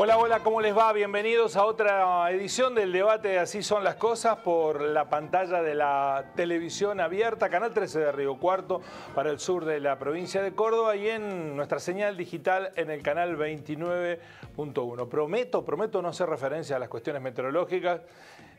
Hola, hola, ¿cómo les va? Bienvenidos a otra edición del debate de Así son las cosas por la pantalla de la televisión abierta, Canal 13 de Río Cuarto, para el sur de la provincia de Córdoba y en nuestra señal digital en el canal 29.1. Prometo no hacer referencia a las cuestiones meteorológicas.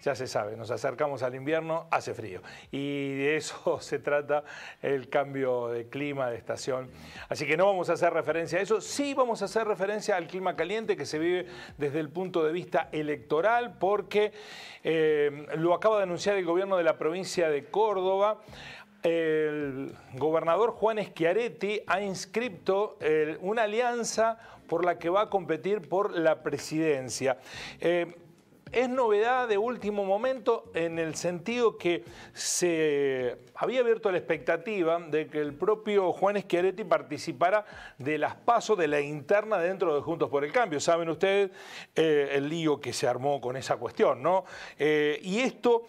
Ya se sabe, nos acercamos al invierno, hace frío. Y de eso se trata el cambio de clima, de estación. Así que no vamos a hacer referencia a eso. Sí vamos a hacer referencia al clima caliente que se vive desde el punto de vista electoral, porque lo acaba de anunciar el gobierno de la provincia de Córdoba. El gobernador Juan Schiaretti ha inscrito una alianza por la que va a competir por la presidencia. Es novedad de último momento en el sentido que se había abierto la expectativa de que el propio Juan Schiaretti participara de las PASO, de la interna dentro de Juntos por el Cambio. Saben ustedes el lío que se armó con esa cuestión, ¿no? Y esto,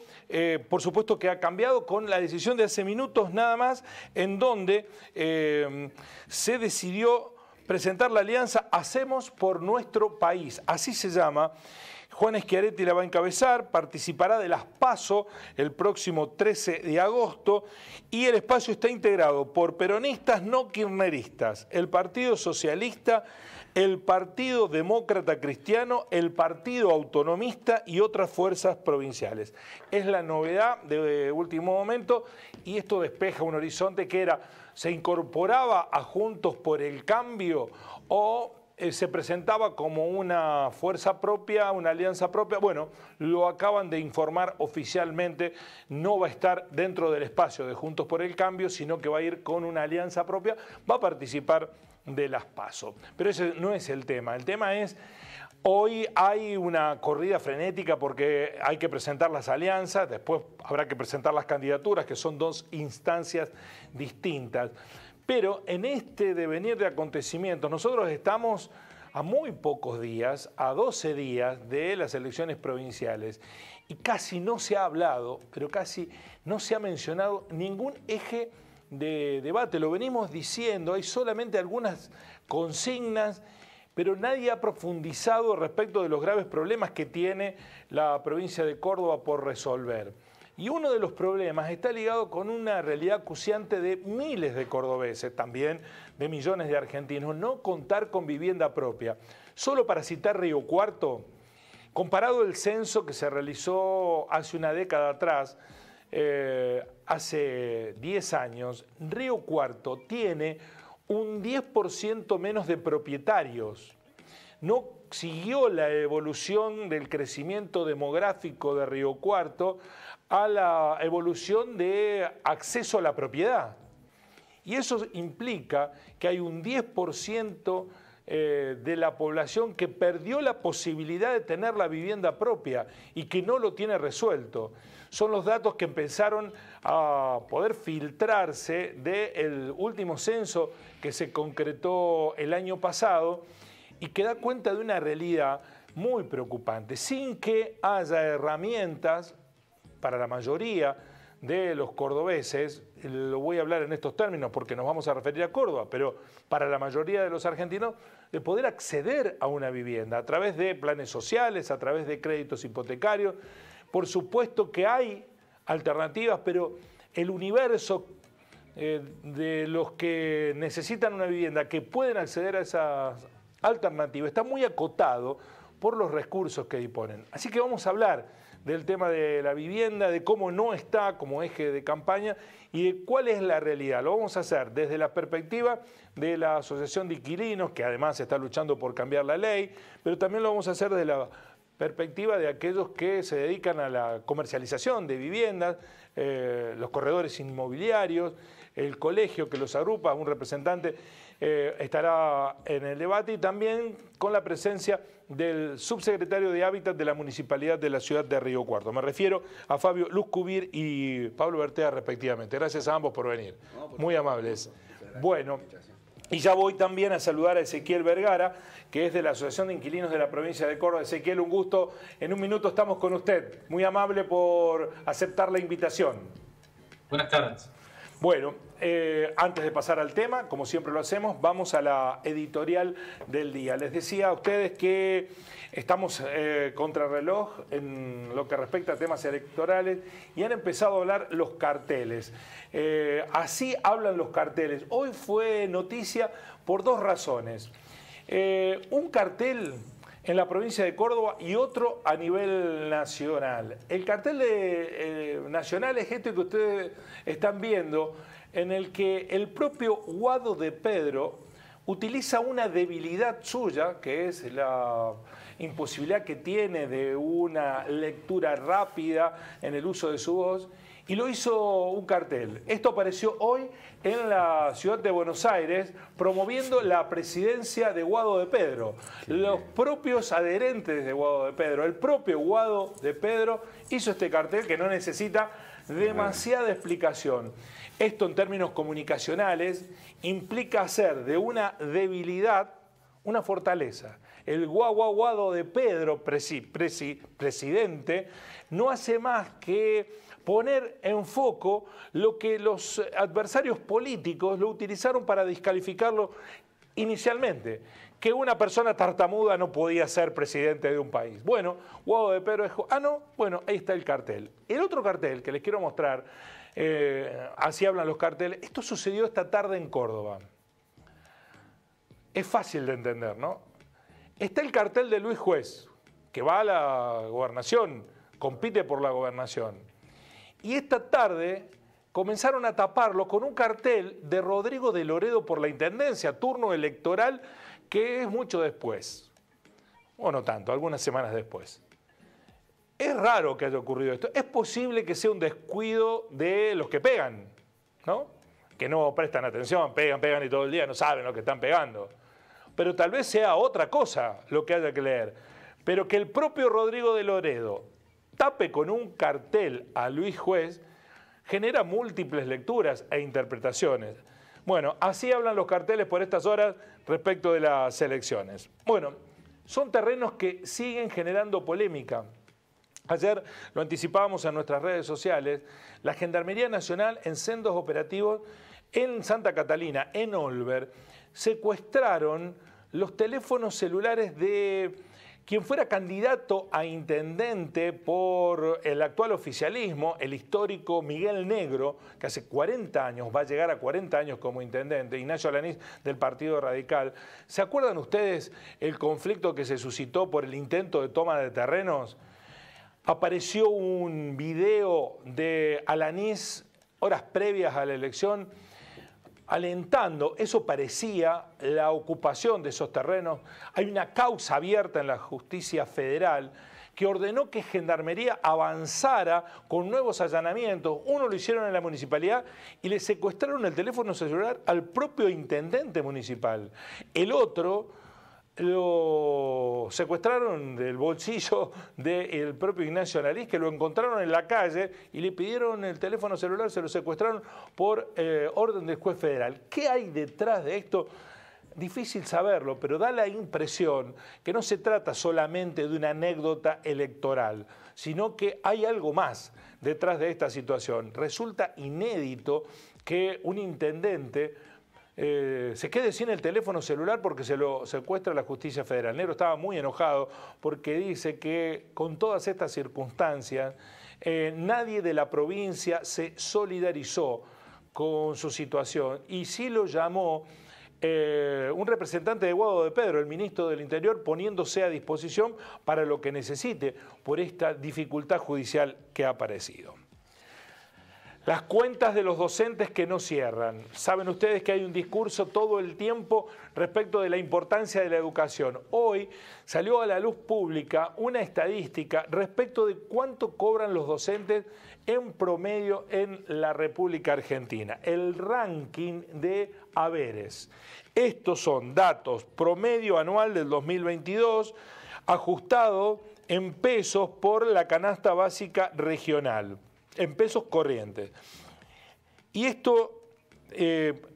por supuesto, que ha cambiado con la decisión de hace minutos nada más, en donde se decidió presentar la alianza Hacemos por Nuestro País. Así se llama. Juan Schiaretti la va a encabezar, participará de las PASO el próximo 13 de agosto y el espacio está integrado por peronistas no kirchneristas, el Partido Socialista, el Partido Demócrata Cristiano, el Partido Autonomista y otras fuerzas provinciales. Es la novedad de último momento y esto despeja un horizonte que se incorporaba a Juntos por el Cambio o se presentaba como una fuerza propia, una alianza propia. Bueno, lo acaban de informar oficialmente, no va a estar dentro del espacio de Juntos por el Cambio, sino que va a ir con una alianza propia, va a participar de las PASO. Pero ese no es el tema es, hoy hay una corrida frenética porque hay que presentar las alianzas, después habrá que presentar las candidaturas, que son dos instancias distintas. Pero en este devenir de acontecimientos, nosotros estamos a muy pocos días, a 12 días de las elecciones provinciales y casi no se ha hablado, pero casi no se ha mencionado ningún eje de debate. Lo venimos diciendo, hay solamente algunas consignas, pero nadie ha profundizado respecto de los graves problemas que tiene la provincia de Córdoba por resolver. Y uno de los problemas está ligado con una realidad acuciante de miles de cordobeses, también de millones de argentinos, no contar con vivienda propia. Solo para citar Río Cuarto, comparado el censo que se realizó hace una década atrás, hace 10 años, Río Cuarto tiene un 10% menos de propietarios. No siguió la evolución del crecimiento demográfico de Río Cuarto a la evolución de acceso a la propiedad. Y eso implica que hay un 10% de la población que perdió la posibilidad de tener la vivienda propia y que no lo tiene resuelto. Son los datos que empezaron a poder filtrarse del último censo que se concretó el año pasado y que da cuenta de una realidad muy preocupante, sin que haya herramientas para la mayoría de los cordobeses, lo voy a hablar en estos términos porque nos vamos a referir a Córdoba, pero para la mayoría de los argentinos, de poder acceder a una vivienda a través de planes sociales, a través de créditos hipotecarios. Por supuesto que hay alternativas, pero el universo de los que necesitan una vivienda, que pueden acceder a esas alternativas, está muy acotado por los recursos que disponen. Así que vamos a hablar del tema de la vivienda, de cómo no está como eje de campaña y de cuál es la realidad. Lo vamos a hacer desde la perspectiva de la Asociación de Inquilinos, que además está luchando por cambiar la ley, pero también lo vamos a hacer desde la perspectiva de aquellos que se dedican a la comercialización de viviendas, los corredores inmobiliarios, el colegio que los agrupa, un representante estará en el debate y también con la presencia del subsecretario de Hábitat de la Municipalidad de la ciudad de Río Cuarto. Me refiero a Fabio Luzcubir y Pablo Bertea respectivamente. Gracias a ambos por venir. Muy amables. Bueno, y ya voy también a saludar a Ezequiel Vergara, que es de la Asociación de Inquilinos de la provincia de Córdoba. Ezequiel, un gusto. En un minuto estamos con usted. Muy amable por aceptar la invitación. Buenas tardes. Bueno, antes de pasar al tema, como siempre lo hacemos, vamos a la editorial del día. Les decía a ustedes que estamos contrarreloj en lo que respecta a temas electorales y han empezado a hablar los carteles. Así hablan los carteles. Hoy fue noticia por dos razones. Un cartel en la provincia de Córdoba y otro a nivel nacional. El cartel nacional es este que ustedes están viendo, en el que el propio Guado de Pedro utiliza una debilidad suya, que es la imposibilidad que tiene de una lectura rápida en el uso de su voz, y lo hizo un cartel. Esto apareció hoy en la ciudad de Buenos Aires promoviendo la presidencia de Guado de Pedro. Los propios adherentes de Guado de Pedro, el propio Guado de Pedro hizo este cartel que no necesita demasiada explicación. Esto en términos comunicacionales implica hacer de una debilidad una fortaleza. El Guado de Pedro, presidente, no hace más que poner en foco lo que los adversarios políticos lo utilizaron para descalificarlo inicialmente, que una persona tartamuda no podía ser presidente de un país. Bueno, Guado de Pedro dijo, no, bueno, ahí está el cartel. El otro cartel que les quiero mostrar, así hablan los carteles, esto sucedió esta tarde en Córdoba. Es fácil de entender, ¿no? Está el cartel de Luis Juez, que va a la gobernación, compite por la gobernación. Y esta tarde comenzaron a taparlo con un cartel de Rodrigo de Loredo por la intendencia, turno electoral que es mucho después. O no tanto, algunas semanas después. Es raro que haya ocurrido esto. Es posible que sea un descuido de los que pegan, ¿no? Que no prestan atención, pegan y todo el día no saben lo que están pegando. Pero tal vez sea otra cosa lo que haya que leer. Pero que el propio Rodrigo de Loredo tape con un cartel a Luis Juez genera múltiples lecturas e interpretaciones. Bueno, así hablan los carteles por estas horas respecto de las elecciones. Bueno, son terrenos que siguen generando polémica. Ayer lo anticipábamos en nuestras redes sociales, la Gendarmería Nacional en sendos operativos en Santa Catalina, en Olver, secuestraron los teléfonos celulares de quien fuera candidato a intendente por el actual oficialismo, el histórico Miguel Negro, que hace 40 años, va a llegar a 40 años como intendente, Ignacio Alanís del Partido Radical. ¿Se acuerdan ustedes el conflicto que se suscitó por el intento de toma de terrenos? Apareció un video de Alanís horas previas a la elección alentando, eso parecía, la ocupación de esos terrenos. Hay una causa abierta en la justicia federal que ordenó que Gendarmería avanzara con nuevos allanamientos. Uno lo hicieron en la municipalidad y le secuestraron el teléfono celular al propio intendente municipal. El otro lo secuestraron del bolsillo del propio Ignacio Alanís, que lo encontraron en la calle y le pidieron el teléfono celular, se lo secuestraron por orden del juez federal. ¿Qué hay detrás de esto? Difícil saberlo, pero da la impresión que no se trata solamente de una anécdota electoral, sino que hay algo más detrás de esta situación. Resulta inédito que un intendente se quede sin el teléfono celular porque se lo secuestra la justicia federal. Negro estaba muy enojado porque dice que con todas estas circunstancias nadie de la provincia se solidarizó con su situación y sí lo llamó un representante de Guado de Pedro, el ministro del Interior, poniéndose a disposición para lo que necesite por esta dificultad judicial que ha aparecido. Las cuentas de los docentes que no cierran. Saben ustedes que hay un discurso todo el tiempo respecto de la importancia de la educación. Hoy salió a la luz pública una estadística respecto de cuánto cobran los docentes en promedio en la República Argentina. El ranking de haberes. Estos son datos promedio anual del 2022, ajustado en pesos por la canasta básica regional, en pesos corrientes. Y esto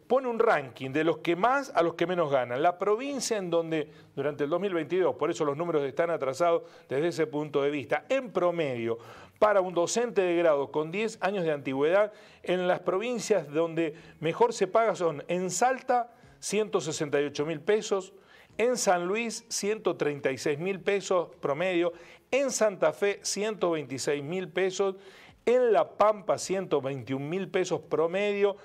pone un ranking de los que más a los que menos ganan. La provincia en donde durante el 2022, por eso los números están atrasados desde ese punto de vista, en promedio para un docente de grado con 10 años de antigüedad en las provincias donde mejor se paga son en Salta, 168.000 pesos, en San Luis, 136.000 pesos promedio, en Santa Fe, 126.000 pesos, en La Pampa, 121.000 pesos promedio,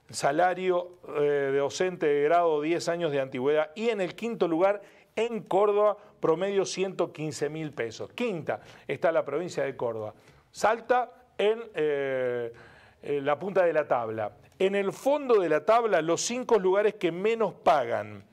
salario de docente de grado 10 años de antigüedad, y en el quinto lugar, en Córdoba, promedio 115.000 pesos. Quinta está la provincia de Córdoba. Salta en la punta de la tabla. En el fondo de la tabla, los 5 lugares que menos pagan.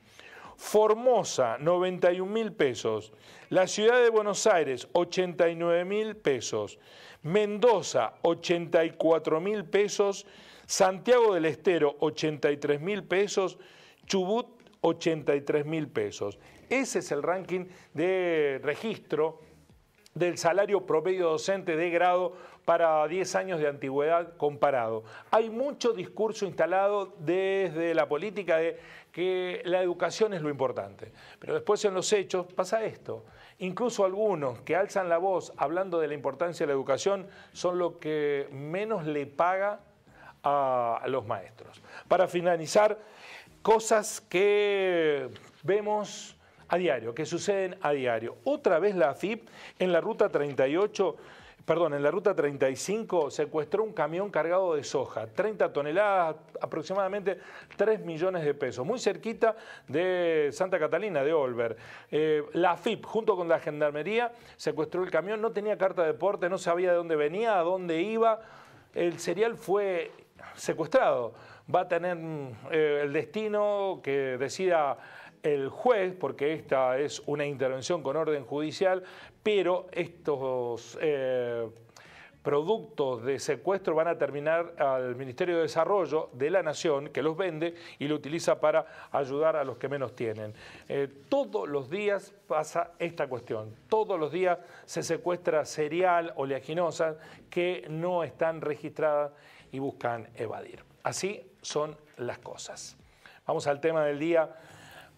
Formosa, 91.000 pesos. La ciudad de Buenos Aires, 89.000 pesos. Mendoza, 84.000 pesos. Santiago del Estero, 83.000 pesos. Chubut, 83.000 pesos. Ese es el ranking de registro del salario promedio docente de grado para 10 años de antigüedad comparado. Hay mucho discurso instalado desde la política de que la educación es lo importante, pero después en los hechos pasa esto. Incluso algunos que alzan la voz hablando de la importancia de la educación son los que menos le paga a los maestros. Para finalizar, cosas que vemos a diario, que suceden a diario. Otra vez la AFIP en la ruta 35 secuestró un camión cargado de soja, 30 toneladas, aproximadamente 3 millones de pesos, muy cerquita de Santa Catalina, de Olver. La AFIP, junto con la Gendarmería, secuestró el camión, no tenía carta de porte, no sabía de dónde venía, a dónde iba. El cereal fue secuestrado. Va a tener el destino que decida el juez, porque esta es una intervención con orden judicial, pero estos productos de secuestro van a terminar al Ministerio de Desarrollo de la Nación, que los vende y lo utiliza para ayudar a los que menos tienen. Todos los días pasa esta cuestión, todos los días se secuestra cereal, oleaginosas que no están registradas y buscan evadir. Así son las cosas. Vamos al tema del día.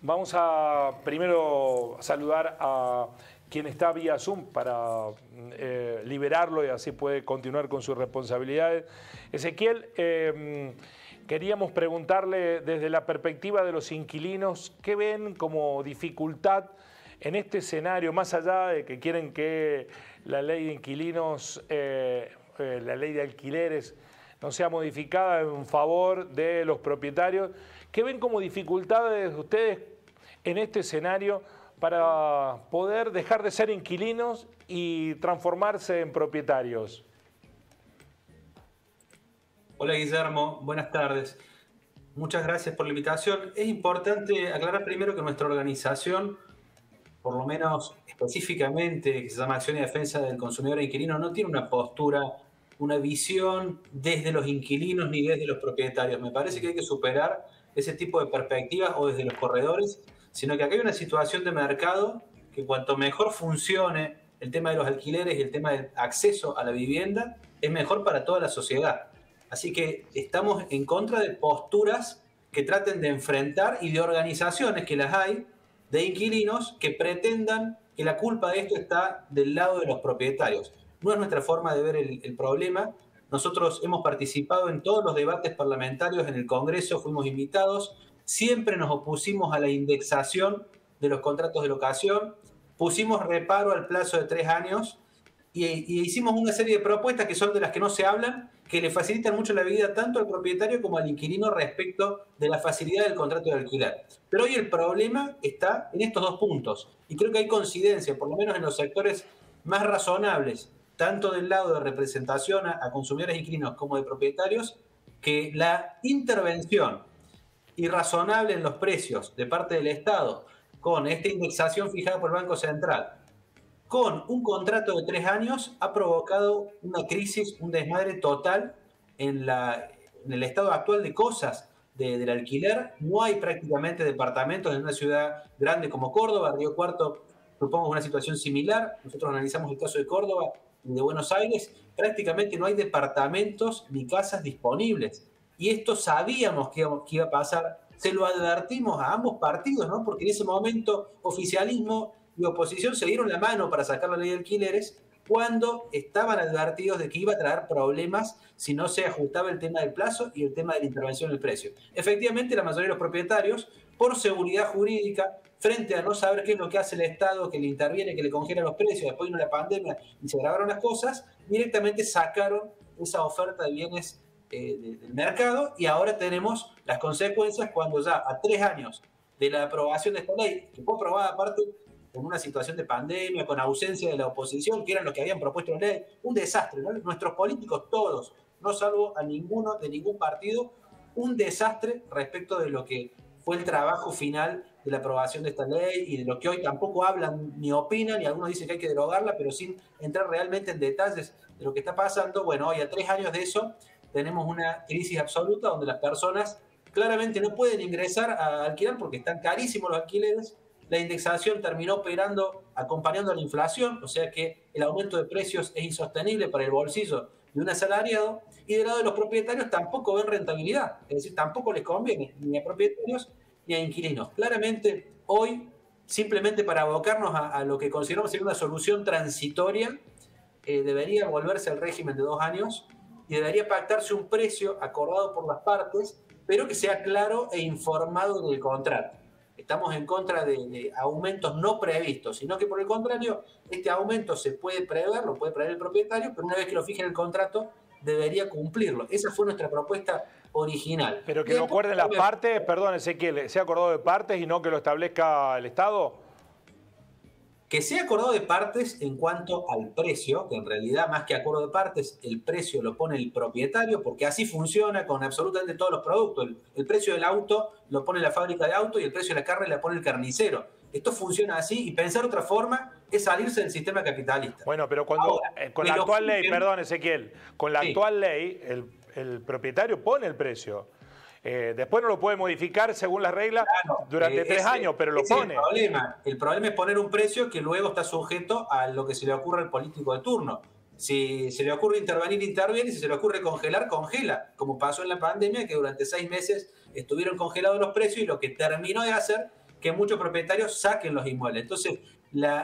Vamos a primero saludar a quien está vía Zoom para liberarlo y así puede continuar con sus responsabilidades. Ezequiel, queríamos preguntarle desde la perspectiva de los inquilinos, ¿qué ven como dificultad en este escenario, más allá de que quieren que la ley de inquilinos, la ley de alquileres, no sea modificada en favor de los propietarios? ¿Qué ven como dificultades ustedes en este escenario para poder dejar de ser inquilinos y transformarse en propietarios? Hola Guillermo, buenas tardes. Muchas gracias por la invitación. Es importante aclarar primero que nuestra organización, por lo menos específicamente, que se llama Acción y Defensa del Consumidor e Inquilino, no tiene una postura, una visión desde los inquilinos ni desde los propietarios. Me parece que hay que superar ese tipo de perspectivas o desde los corredores, sino que acá hay una situación de mercado que cuanto mejor funcione el tema de los alquileres y el tema del acceso a la vivienda, es mejor para toda la sociedad. Así que estamos en contra de posturas que traten de enfrentar y de organizaciones, que las hay, de inquilinos que pretendan que la culpa de esto está del lado de los propietarios. No es nuestra forma de ver el problema. Nosotros hemos participado en todos los debates parlamentarios en el Congreso, fuimos invitados, siempre nos opusimos a la indexación de los contratos de locación, pusimos reparo al plazo de 3 años y hicimos una serie de propuestas que son de las que no se hablan, que le facilitan mucho la vida tanto al propietario como al inquilino respecto de la facilidad del contrato de alquiler. Pero hoy el problema está en estos dos puntos y creo que hay coincidencia, por lo menos en los sectores más razonables, tanto del lado de representación a consumidores e inquilinos como de propietarios, que la intervención irrazonable en los precios de parte del Estado con esta indexación fijada por el Banco Central, con un contrato de 3 años, ha provocado una crisis, un desmadre total en el estado actual de cosas del alquiler. No hay prácticamente departamentos en una ciudad grande como Córdoba. Río Cuarto, propongo una situación similar. Nosotros analizamos el caso de Córdoba y de Buenos Aires. Prácticamente no hay departamentos ni casas disponibles. Y esto sabíamos que iba a pasar. Se lo advertimos a ambos partidos, ¿no? Porque en ese momento oficialismo y oposición se dieron la mano para sacar la ley de alquileres cuando estaban advertidos de que iba a traer problemas si no se ajustaba el tema del plazo y el tema de la intervención del precio. Efectivamente, la mayoría de los propietarios, por seguridad jurídica, frente a no saber qué es lo que hace el Estado, que le interviene, que le congela los precios, después vino la pandemia y se agravaron las cosas, directamente sacaron esa oferta de bienes del mercado, y ahora tenemos las consecuencias cuando ya a 3 años de la aprobación de esta ley, que fue aprobada aparte con una situación de pandemia, con ausencia de la oposición, que eran los que habían propuesto la ley, un desastre, ¿no? Nuestros políticos todos, no salvo a ninguno de ningún partido, un desastre respecto de lo que fue el trabajo final de la aprobación de esta ley y de lo que hoy tampoco hablan ni opinan, y algunos dicen que hay que derogarla, pero sin entrar realmente en detalles de lo que está pasando. Bueno, hoy a 3 años de eso tenemos una crisis absoluta donde las personas claramente no pueden ingresar a alquilar porque están carísimos los alquileres. La indexación terminó operando acompañando a la inflación, o sea que el aumento de precios es insostenible para el bolsillo de un asalariado, y del lado de los propietarios tampoco ven rentabilidad, es decir, tampoco les conviene ni a propietarios ni a inquilinos. Claramente hoy, simplemente para abocarnos a lo que consideramos ser una solución transitoria, debería volverse al régimen de 2 años y debería pactarse un precio acordado por las partes, pero que sea claro e informado en el contrato. Estamos en contra de aumentos no previstos, sino que por el contrario, este aumento se puede prever, lo puede prever el propietario, pero una vez que lo fije en el contrato, debería cumplirlo. Esa fue nuestra propuesta original. Pero que no acuerden las partes, perdón, Ezequiel, ¿se ha acordado de partes y no que lo establezca el Estado? Que sea acordado de partes en cuanto al precio, que en realidad más que acuerdo de partes, el precio lo pone el propietario, porque así funciona con absolutamente todos los productos. El precio del auto lo pone la fábrica de auto y el precio de la carne lo pone el carnicero. Esto funciona así, y pensar otra forma es salirse del sistema capitalista. Bueno, pero cuando con la actual ley, perdón, Ezequiel, con la actual ley, el propietario pone el precio. Después no lo puede modificar según las reglas durante 3 años, pero lo pone. El problema es poner un precio que luego está sujeto a lo que se le ocurre al político de turno. Si se le ocurre intervenir, interviene, y si se le ocurre congelar, congela, como pasó en la pandemia, que durante 6 meses estuvieron congelados los precios, y lo que terminó de hacer que muchos propietarios saquen los inmuebles. Entonces,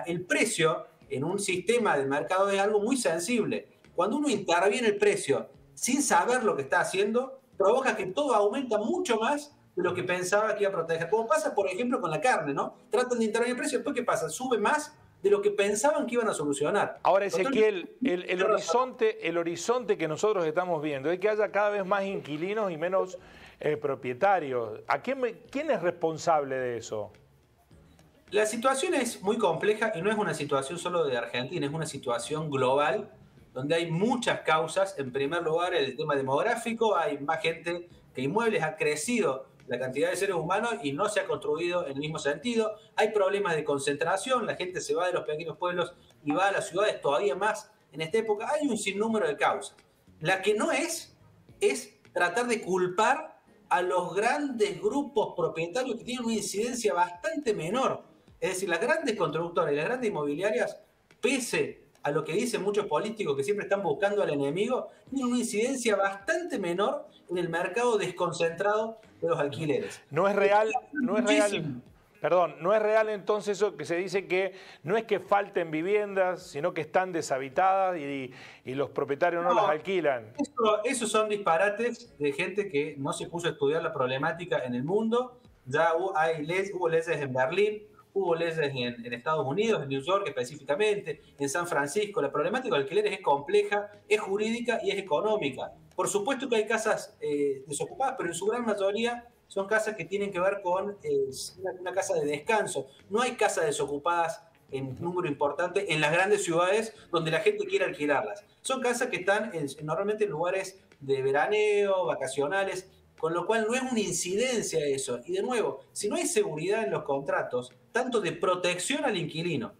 el precio en un sistema de mercado es algo muy sensible. Cuando uno interviene el precio sin saber lo que está haciendo, provoca que todo aumenta mucho más de lo que pensaba que iba a proteger. Como pasa, por ejemplo, con la carne, ¿no? Tratan de intervenir el precio, después ¿qué pasa? Sube más de lo que pensaban que iban a solucionar. Ahora, Ezequiel, el horizonte que nosotros estamos viendo es que haya cada vez más inquilinos y menos propietarios. ¿Quién es responsable de eso? La situación es muy compleja y no es una situación solo de Argentina, es una situación global donde hay muchas causas. En primer lugar, el tema demográfico, hay más gente que inmuebles, ha crecido la cantidad de seres humanos y no se ha construido en el mismo sentido. Hay problemas de concentración, la gente se va de los pequeños pueblos y va a las ciudades todavía más en esta época. Hay un sinnúmero de causas. La que no es tratar de culpar a los grandes grupos propietarios que tienen una incidencia bastante menor. Es decir, las grandes constructoras y las grandes inmobiliarias, pese a lo que dicen muchos políticos que siempre están buscando al enemigo, tienen una incidencia bastante menor en el mercado desconcentrado de los alquileres. No es real, perdón, no es real entonces eso que se dice, que no es que falten viviendas, sino que están deshabitadas y los propietarios no las alquilan. Esos son disparates de gente que no se puso a estudiar la problemática en el mundo. Ya hubo leyes en Berlín, hubo leyes en Estados Unidos, en New York específicamente, en San Francisco. La problemática de alquileres es compleja, es jurídica y es económica. Por supuesto que hay casas desocupadas, pero en su gran mayoría son casas que tienen que ver con una casa de descanso. No hay casas desocupadas en número importante en las grandes ciudades donde la gente quiere alquilarlas. Son casas que están normalmente en lugares de veraneo, vacacionales, con lo cual no es una incidencia eso. Y de nuevo, si no hay seguridad en los contratos, tanto de protección al inquilino,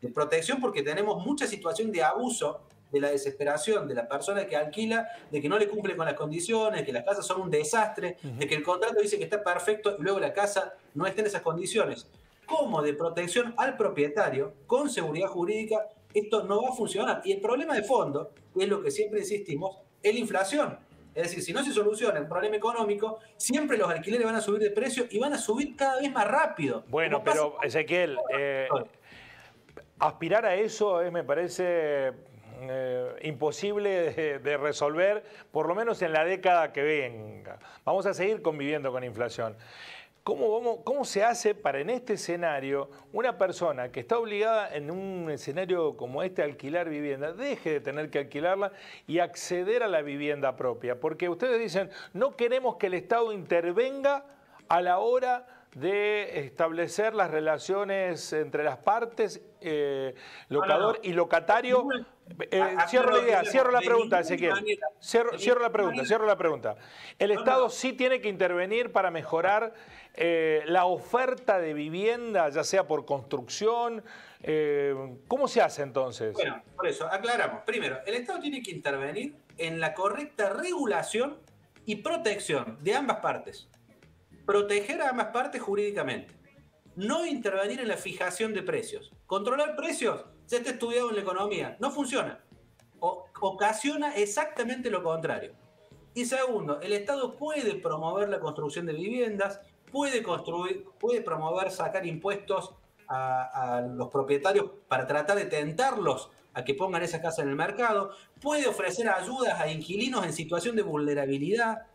de protección porque tenemos mucha situación de abuso, de la desesperación de la persona que alquila, de que no le cumple con las condiciones, que las casas son un desastre, de que el contrato dice que está perfecto y luego la casa no está en esas condiciones, como de protección al propietario con seguridad jurídica, esto no va a funcionar. Y el problema de fondo, que es lo que siempre insistimos, es la inflación. Es decir, si no se soluciona el problema económico, siempre los alquileres van a subir de precio y van a subir cada vez más rápido. Bueno, pero Ezequiel, aspirar a eso me parece imposible de resolver, por lo menos en la década que venga. Vamos a seguir conviviendo con inflación. ¿Cómo se hace para en este escenario una persona que está obligada en un escenario como este a alquilar vivienda, deje de tener que alquilarla y acceder a la vivienda propia? Porque ustedes dicen, no queremos que el Estado intervenga a la hora de establecer las relaciones entre las partes, locador y locatario. Cierro la idea, cierro la pregunta, Ezequiel. Cierro la pregunta. El Estado sí tiene que intervenir para mejorar la oferta de vivienda, ya sea por construcción. ¿Cómo se hace entonces? Bueno, por eso, aclaramos. Primero, el Estado tiene que intervenir en la correcta regulación y protección de ambas partes. Proteger a ambas partes jurídicamente. No intervenir en la fijación de precios. Controlar precios, ya está estudiado en la economía, no funciona. Ocasiona exactamente lo contrario. Y segundo, el Estado puede promover la construcción de viviendas, puede promover, sacar impuestos a los propietarios para tratar de tentarlos a que pongan esa casa en el mercado, puede ofrecer ayudas a inquilinos en situación de vulnerabilidad,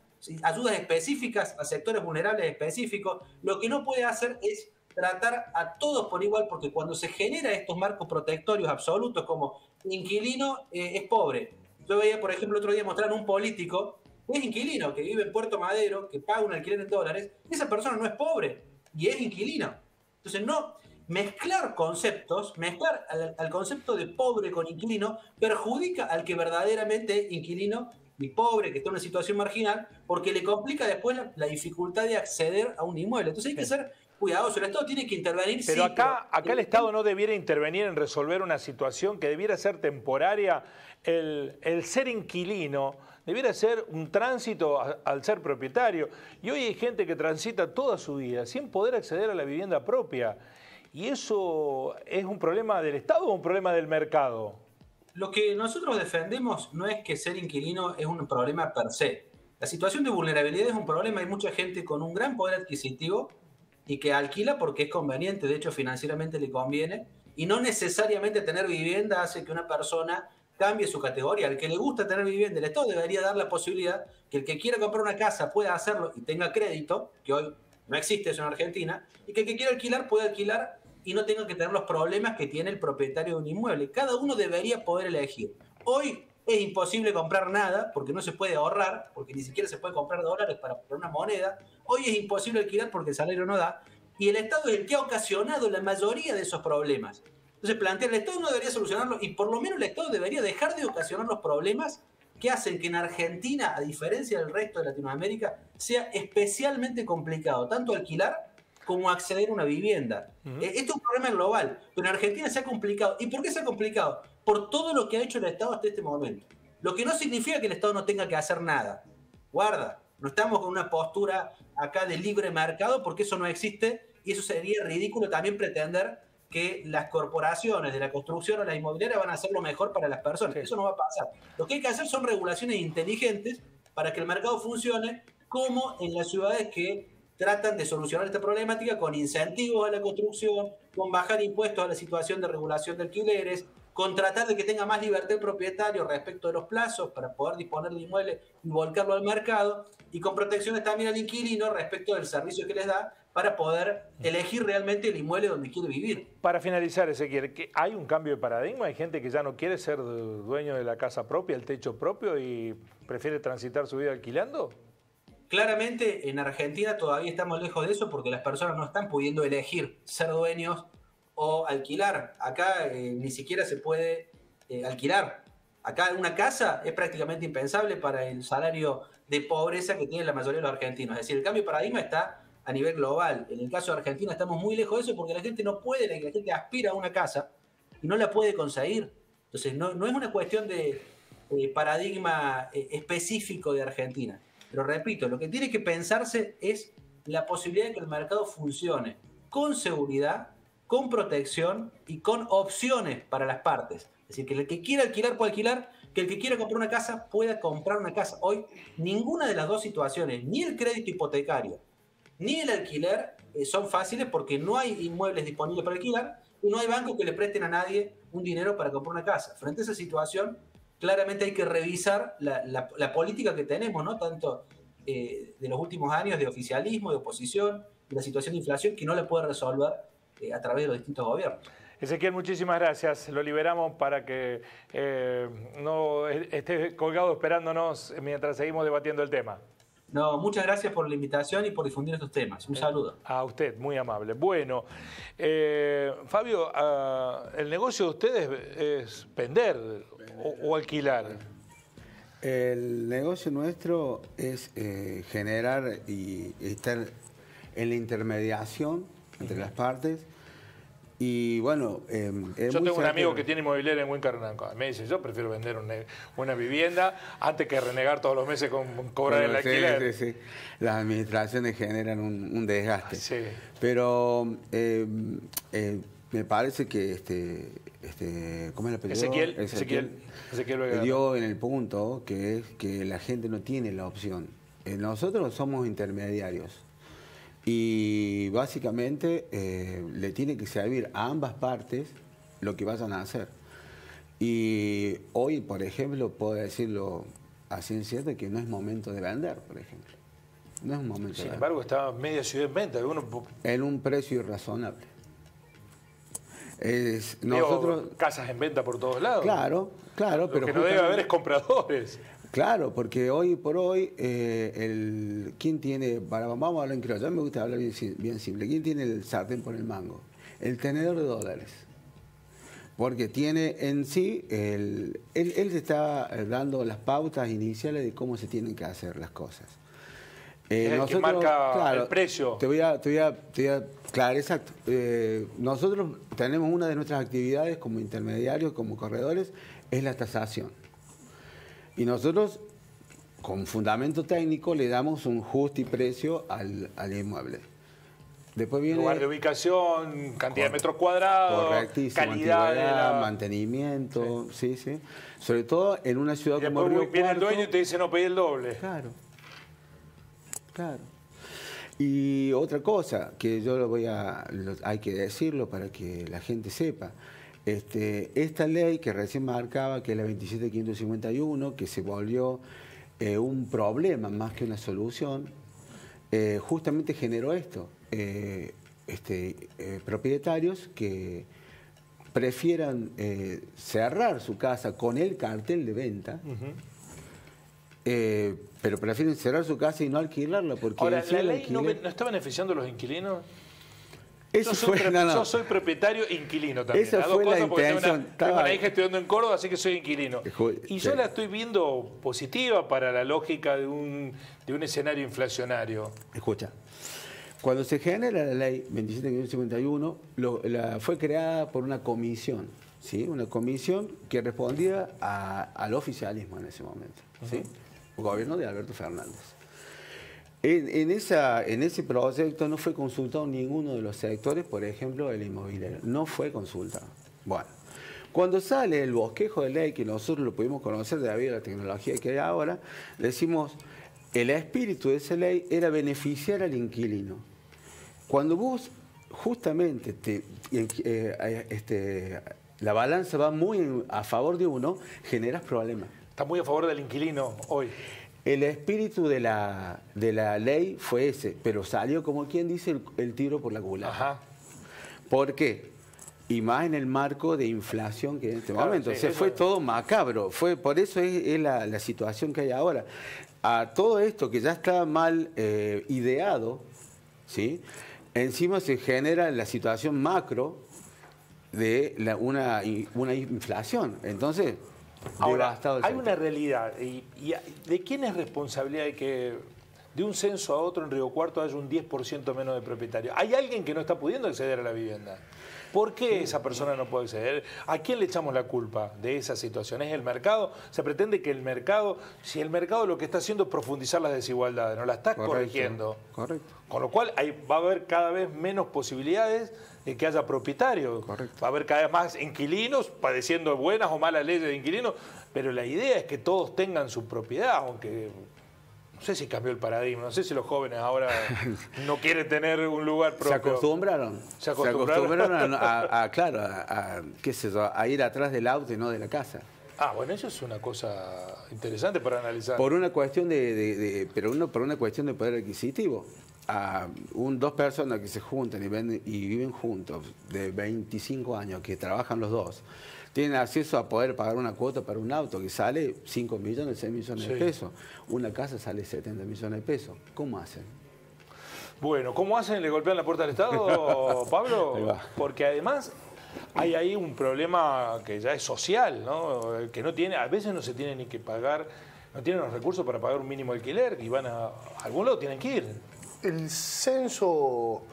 ayudas específicas a sectores vulnerables específicos. Lo que no puede hacer es tratar a todos por igual, porque cuando se generan estos marcos protectorios absolutos como inquilino es pobre. Yo veía, por ejemplo, otro día mostrar a un político que es inquilino, que vive en Puerto Madero, que paga un alquiler en dólares. Esa persona no es pobre y es inquilino. Entonces, no mezclar conceptos, mezclar al concepto de pobre con inquilino, perjudica al que verdaderamente es inquilino y pobre, que está en una situación marginal, porque le complica después la dificultad de acceder a un inmueble. Entonces hay que ser cuidadoso. El Estado tiene que intervenir. Pero sí, acá el Estado no debiera intervenir en resolver una situación que debiera ser temporaria. El ser inquilino debiera ser un tránsito al ser propietario. Y hoy hay gente que transita toda su vida sin poder acceder a la vivienda propia. ¿Y eso es un problema del Estado o un problema del mercado? Lo que nosotros defendemos no es que ser inquilino es un problema per se. La situación de vulnerabilidad es un problema. Hay mucha gente con un gran poder adquisitivo y que alquila porque es conveniente, de hecho financieramente le conviene, y no necesariamente tener vivienda hace que una persona cambie su categoría. Al que le gusta tener vivienda, el Estado debería dar la posibilidad que el que quiera comprar una casa pueda hacerlo y tenga crédito, que hoy no existe eso en Argentina, y que el que quiera alquilar pueda alquilar y no tenga que tener los problemas que tiene el propietario de un inmueble. Cada uno debería poder elegir. Hoy es imposible comprar nada porque no se puede ahorrar, porque ni siquiera se puede comprar dólares para comprar una moneda. Hoy es imposible alquilar porque el salario no da. Y el Estado es el que ha ocasionado la mayoría de esos problemas. Entonces plantear, el Estado no debería solucionarlo y por lo menos el Estado debería dejar de ocasionar los problemas que hacen que en Argentina, a diferencia del resto de Latinoamérica, sea especialmente complicado tanto alquilar como acceder a una vivienda. Esto es un problema global, pero en Argentina se ha complicado. ¿Y por qué se ha complicado? Por todo lo que ha hecho el Estado hasta este momento. Lo que no significa que el Estado no tenga que hacer nada. Guarda, no estamos con una postura acá de libre mercado porque eso no existe y eso sería ridículo también pretender que las corporaciones de la construcción o la inmobiliaria van a hacer lo mejor para las personas. Sí. Eso no va a pasar. Lo que hay que hacer son regulaciones inteligentes para que el mercado funcione, como en las ciudades que tratan de solucionar esta problemática con incentivos a la construcción, con bajar impuestos a la situación de regulación de alquileres, con tratar de que tenga más libertad el propietario respecto de los plazos para poder disponer del inmueble y volcarlo al mercado, y con protecciones también al inquilino respecto del servicio que les da para poder elegir realmente el inmueble donde quiere vivir. Para finalizar, Ezequiel, ¿hay un cambio de paradigma? ¿Hay gente que ya no quiere ser dueño de la casa propia, el techo propio y prefiere transitar su vida alquilando? Claramente en Argentina todavía estamos lejos de eso porque las personas no están pudiendo elegir ser dueños o alquilar. Acá ni siquiera se puede alquilar. Acá una casa es prácticamente impensable para el salario de pobreza que tiene la mayoría de los argentinos. Es decir, el cambio de paradigma está a nivel global. En el caso de Argentina estamos muy lejos de eso porque la gente no puede, la gente aspira a una casa y no la puede conseguir. Entonces no es una cuestión de paradigma específico de Argentina. Pero repito, lo que tiene que pensarse es la posibilidad de que el mercado funcione con seguridad, con protección y con opciones para las partes. Es decir, que el que quiera alquilar puede alquilar, que el que quiera comprar una casa pueda comprar una casa. Hoy ninguna de las dos situaciones, ni el crédito hipotecario, ni el alquiler son fáciles porque no hay inmuebles disponibles para alquilar y no hay bancos que le presten a nadie un dinero para comprar una casa. Frente a esa situación, claramente hay que revisar la política que tenemos, ¿no? Tanto de los últimos años de oficialismo, de oposición, y la situación de inflación que no la puede resolver a través de los distintos gobiernos. Ezequiel, muchísimas gracias. Lo liberamos para que no esté colgado esperándonos mientras seguimos debatiendo el tema. No, muchas gracias por la invitación y por difundir estos temas. Un saludo. A usted, muy amable. Bueno, Fabio, ¿el negocio de ustedes es vender o alquilar? El negocio nuestro es generar y estar en la intermediación entre las partes. Y bueno, yo tengo un amigo que tiene inmobiliaria en Huincarnaco. Me dice, yo prefiero vender una vivienda antes que renegar todos los meses con cobrar el alquiler. Sí, sí. Las administraciones generan un desgaste. Sí. Pero me parece que ¿cómo es el apellido? Ezequiel dio en el punto que es que la gente no tiene la opción. Nosotros somos intermediarios. Y básicamente le tiene que servir a ambas partes lo que vayan a hacer. Y hoy, por ejemplo, puedo decirlo así en cierto que no es momento de vender, por ejemplo. No es un momento de vender. Sin embargo, está media ciudad en venta. En un precio irrazonable. Nosotros casas en venta por todos lados. Claro, claro. Lo que no debe haber es compradores. Claro, porque hoy por hoy, ¿quién tiene, vamos a hablar en criollo, a mí me gusta hablar bien simple, ¿quién tiene el sartén por el mango? El tenedor de dólares. Porque tiene en sí, él se está dando las pautas iniciales de cómo se tienen que hacer las cosas. Nosotros, que marca claro, el precio. Claro, exacto. Nosotros tenemos una de nuestras actividades como intermediarios, como corredores, es la tasación. Y nosotros, con fundamento técnico, le damos un justiprecio al inmueble. Después viene lugar de ubicación, cantidad de metros cuadrados, calidad, mantenimiento, sí. Sobre todo en una ciudad como Río Cuarto. Viene el dueño y te dice no pedí el doble. Claro. Y otra cosa que yo hay que decirlo para que la gente sepa. Esta ley que recién marcaba, que es la 27.551, que se volvió un problema más que una solución, justamente generó esto. Propietarios que prefieran cerrar su casa con el cartel de venta, pero prefieren cerrar su casa y no alquilarla. Porque ahora, ¿la ley no está beneficiando a los inquilinos? Yo soy propietario e inquilino también. Esa fue la intención. Tengo una hija estudiando en Córdoba, así que soy inquilino. Y yo la estoy viendo positiva para la lógica de un escenario inflacionario. Escucha, cuando se genera la ley 27.551, fue creada por una comisión, ¿sí? Una comisión que respondía al oficialismo en ese momento, ¿sí? El gobierno de Alberto Fernández. En ese proyecto no fue consultado ninguno de los sectores, por ejemplo, el inmobiliario. No fue consultado. Bueno, cuando sale el bosquejo de ley, que nosotros lo pudimos conocer debido a la tecnología que hay ahora, decimos, el espíritu de esa ley era beneficiar al inquilino. Cuando vos justamente la balanza va muy a favor de uno, generas problemas. Está muy a favor del inquilino hoy. El espíritu de la ley fue ese, pero salió, como quien dice, el tiro por la culata. Ajá. ¿Por qué? Y más en el marco de inflación que en este momento. Sí, fue todo macabro. Por eso es la situación que hay ahora. A todo esto que ya está mal ideado, ¿sí? Encima se genera la situación macro de una inflación. Entonces... Ahora, hay una realidad, y ¿de quién es responsabilidad de que de un censo a otro en Río Cuarto haya un 10% menos de propietarios? ¿Hay alguien que no está pudiendo acceder a la vivienda? ¿Por qué esa persona no puede acceder? ¿A quién le echamos la culpa de esa situación? ¿Es el mercado? Se pretende que si el mercado lo que está haciendo es profundizar las desigualdades, no la está corrigiendo. Correcto. Con lo cual va a haber cada vez menos posibilidades de que haya propietarios. Correcto. Va a haber cada vez más inquilinos padeciendo buenas o malas leyes de inquilinos, pero la idea es que todos tengan su propiedad, aunque no sé si cambió el paradigma, no sé si los jóvenes ahora no quieren tener un lugar propio. Se acostumbraron. Se acostumbraron claro, qué sé yo, a ir atrás del auto y no de la casa. Ah, bueno, eso es una cosa interesante para analizar. Por una cuestión por una cuestión de poder adquisitivo. Dos personas que se juntan y viven juntos de 25 años, que trabajan los dos, tienen acceso a poder pagar una cuota para un auto que sale 5 millones, 6 millones de pesos. Una casa sale 70 millones de pesos. ¿Cómo hacen? Bueno, ¿cómo hacen? ¿Le golpean la puerta al Estado, Pablo? Porque además hay ahí un problema que ya es social, ¿no? Que no tiene, a veces no se tiene ni que pagar, no tienen los recursos para pagar un mínimo alquiler y van a algún lado tienen que ir. El censo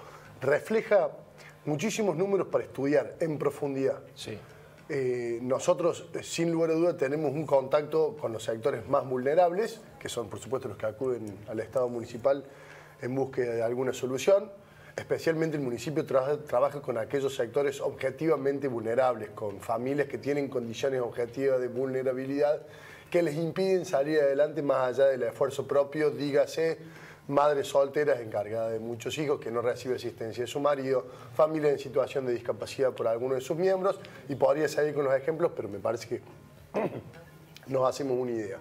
refleja muchísimos números para estudiar en profundidad. Sí. Nosotros, sin lugar a duda, tenemos un contacto con los sectores más vulnerables, que son, por supuesto, los que acuden al Estado municipal en búsqueda de alguna solución. Especialmente el municipio trabaja con aquellos sectores objetivamente vulnerables, con familias que tienen condiciones objetivas de vulnerabilidad que les impiden salir adelante más allá del esfuerzo propio, dígase madres solteras encargadas de muchos hijos que no recibe asistencia de su marido, familias en situación de discapacidad por alguno de sus miembros, y podría salir con los ejemplos, pero me parece que nos hacemos una idea.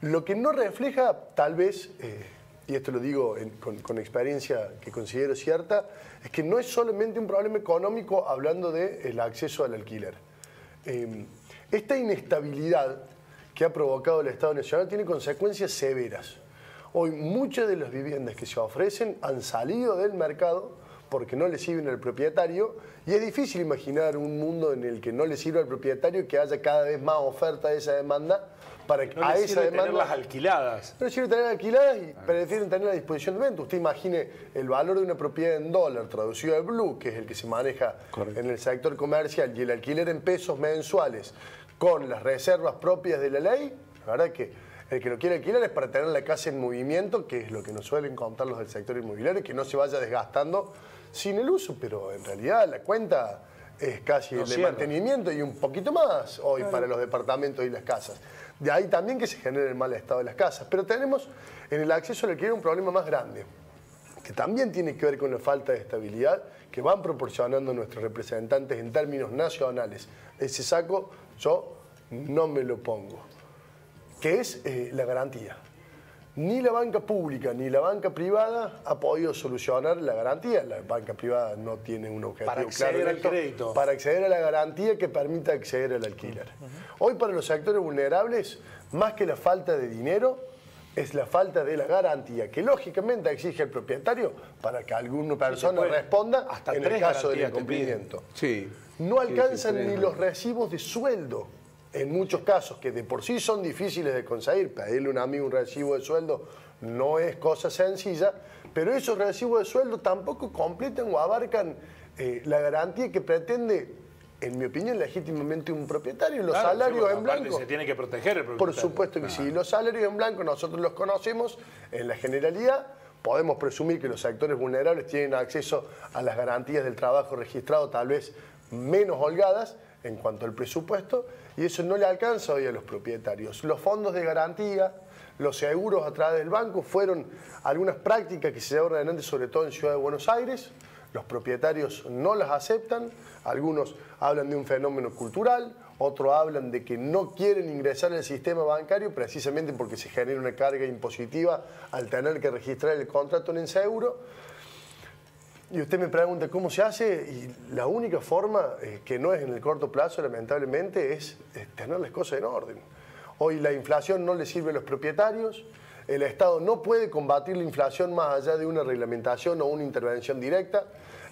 Lo que no refleja, tal vez, y esto lo digo con experiencia que considero cierta, es que no es solamente un problema económico hablando del acceso al alquiler. Esta inestabilidad que ha provocado el Estado Nacional tiene consecuencias severas. Hoy muchas de las viviendas que se ofrecen han salido del mercado porque no le sirven al propietario, y es difícil imaginar un mundo en el que no le sirva al propietario, que haya cada vez más oferta de esa demanda para que no a les esa sirve demanda tenerlas alquiladas. No les sirve tenerlas alquiladas y prefieren tenerlas a disposición de venta. Usted imagine el valor de una propiedad en dólar traducido al blue, que es el que se maneja en el sector comercial, y el alquiler en pesos mensuales con las reservas propias de la ley. La verdad que el que lo quiere alquilar es para tener la casa en movimiento, que es lo que nos suelen contar los del sector inmobiliario, que no se vaya desgastando sin el uso, pero en realidad la cuenta es casi el de mantenimiento y un poquito más hoy para los departamentos y las casas. De ahí también que se genera el mal estado de las casas. Pero tenemos en el acceso al alquiler un problema más grande, que también tiene que ver con la falta de estabilidad que van proporcionando nuestros representantes en términos nacionales. Ese saco yo no me lo pongo, que es la garantía. Ni la banca pública ni la banca privada ha podido solucionar la garantía. La banca privada no tiene un objetivo para acceder al crédito. Para acceder a la garantía que permita acceder al alquiler. Hoy para los sectores vulnerables, más que la falta de dinero, es la falta de la garantía, que lógicamente exige el propietario para que alguna persona responda hasta en el caso del incumplimiento. Sí. No alcanzan ni los recibos de sueldo. En muchos casos, que de por sí son difíciles de conseguir, pedirle a un amigo un recibo de sueldo no es cosa sencilla, pero esos recibos de sueldo tampoco completan o abarcan la garantía que pretende, en mi opinión, legítimamente un propietario. Los salarios en blanco. Se tiene que proteger el propietario. Por supuesto que sí. Los salarios en blanco nosotros los conocemos en la generalidad. Podemos presumir que los sectores vulnerables tienen acceso a las garantías del trabajo registrado, tal vez menos holgadas en cuanto al presupuesto, y eso no le alcanza hoy a los propietarios. Los fondos de garantía, los seguros a través del banco fueron algunas prácticas que se llevaron adelante sobre todo en Ciudad de Buenos Aires. Los propietarios no las aceptan, algunos hablan de un fenómeno cultural, otros hablan de que no quieren ingresar al sistema bancario precisamente porque se genera una carga impositiva al tener que registrar el contrato en el seguro. Y usted me pregunta cómo se hace, y la única forma, que no es en el corto plazo, lamentablemente, es tener las cosas en orden. Hoy la inflación no le sirve a los propietarios, el Estado no puede combatir la inflación más allá de una reglamentación o una intervención directa.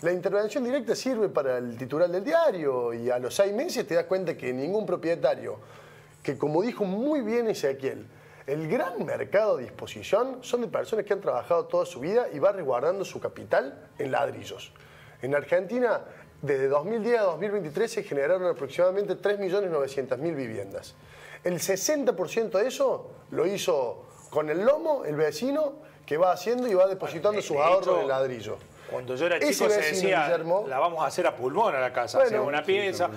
La intervención directa sirve para el titular del diario, y a los 6 meses te das cuenta que ningún propietario, que como dijo muy bien Ezequiel, el gran mercado de disposición son de personas que han trabajado toda su vida y va resguardando su capital en ladrillos. En Argentina, desde 2010 a 2023 se generaron aproximadamente 3.900.000 viviendas. El 60% de eso lo hizo con el lomo el vecino, que va haciendo y va depositando sus ahorros en ladrillo. Cuando yo era chico Ese se vecino, decía, Guillermo, la vamos a hacer a pulmón a la casa. Bueno, hacíamos una pieza,